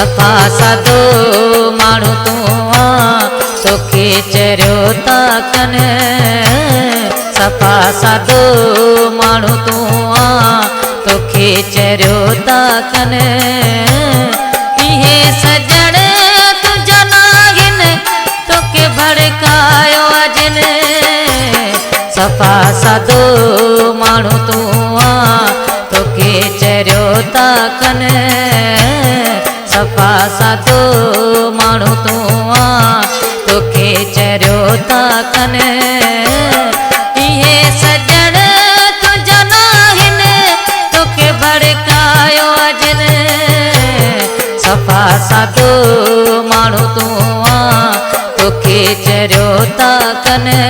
सफ़ा सादो माण्हू तूं तोखे चरियो था कनि सफ़ा सादो माण्हू तूं तोखे चरियो था कनि इहे सजण तुंहिंजा नाहिनि तोखे भड़कायो अजनि सफ़ा सादो माण्हू तूं तोखे चरियो था कनि सफ़ा सादो माण्हू तूं तोखे चरियो था कनि इहे सजण तुंहिंजा नाहिनि तोखे भड़कायो अजनि सफ़ा सादो माण्हू तूं तोखे चरियो था कनि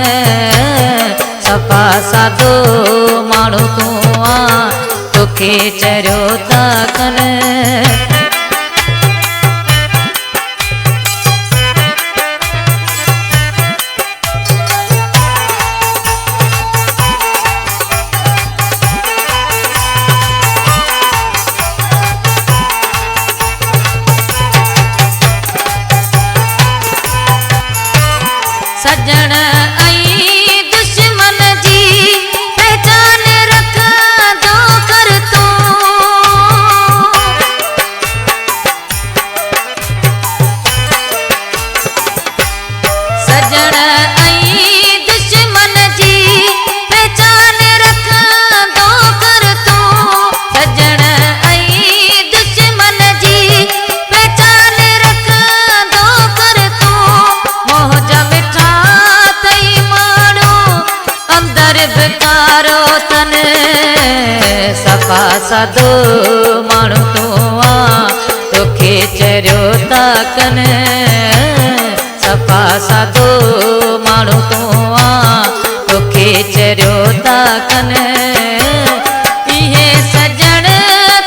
सफ़ा सादो माण्हू तूं तोखे चरियो था कनि सजण ऐं दुश्मन जी पहचान रखंदो कर तूं सजण ऐं दुश्मन जी पहचान रखंदो कर तूं सजण ऐं दुश्मन जी पहचान रखंदो कर तूं मोहज मिठा बिकारो तन सफ़ा सादो माण्हू तूं तोखे चरियो था कनि सफ़ा सादो माण्हू तूं तोखे चरियो था कनि इहे सजण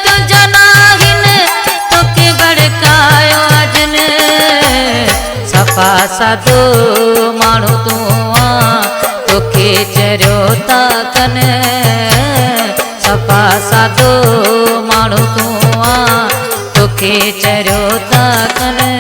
तुंहिंजा नाहिनि तोखे भड़कायो अजनि सफ़ा सादो माण्हू तूं तोखे चरियो था कनि सफ़ा सादो माण्हू तूं तोखे चरियो था कनि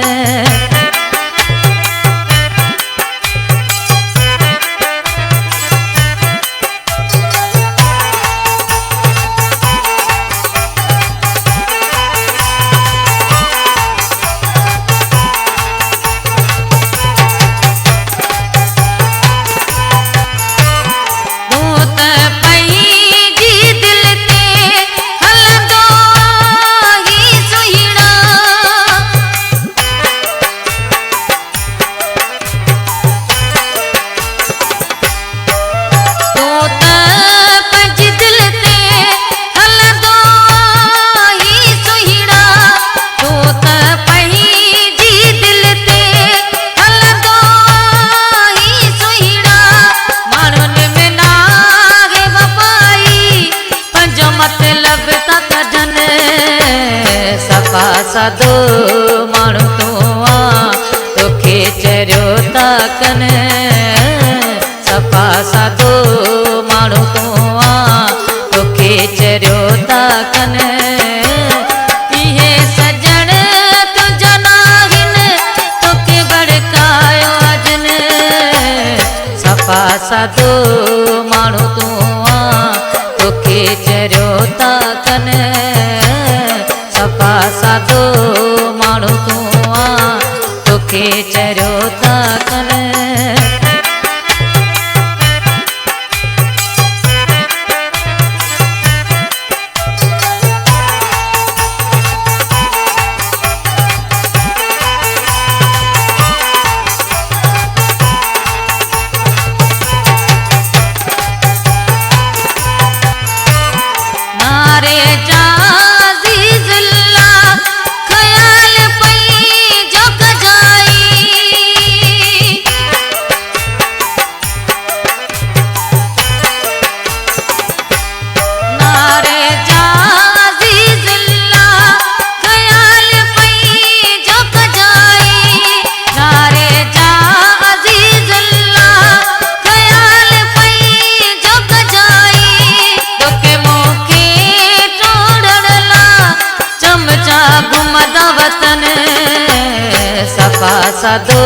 सफ़ा सादो माण्हू तूं तोखे चरियो था कनि सफ़ा सादो माण्हू तूं तोखे चरियो था कनि इहे सजण तुंहिंजा नाहिनि तोखे भड़कायो अजनि सफ़ा सादो माण्हू तूं तोखे चरियो था कनि सफ़ा सादो माण्हू तूं तोखे चरियो था कनि नारे जा साधो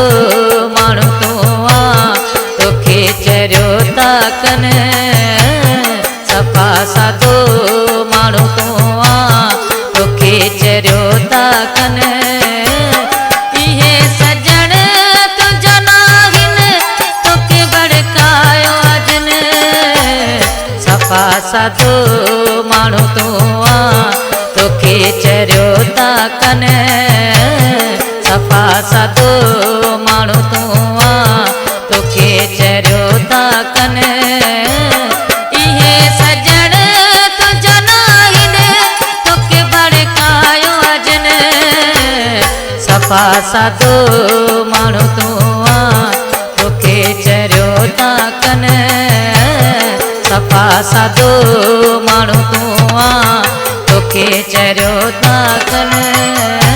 माण्हू तूं आ तोखे चरियो था कनि सफ़ा साधो माण्हू तूं आ तोखे चरियो था कनि इहे सजण तुंहिंजा नाहिनि तोखे भड़कायो अजनि सफ़ा साधो माण्हू तूं आ तोखे चरियो था कनि सफ़ा साधो माण्हू तूं आ तोखे चरियो था कनि इहे सजण तुंहिंजा नाहिनि तोखे भड़कायो अजनि सफ़ा साधो माण्हू तूं आ तोखे चरियो था कनि सफ़ा साधो माण्हू तूं आ तोखे चरियो था कनि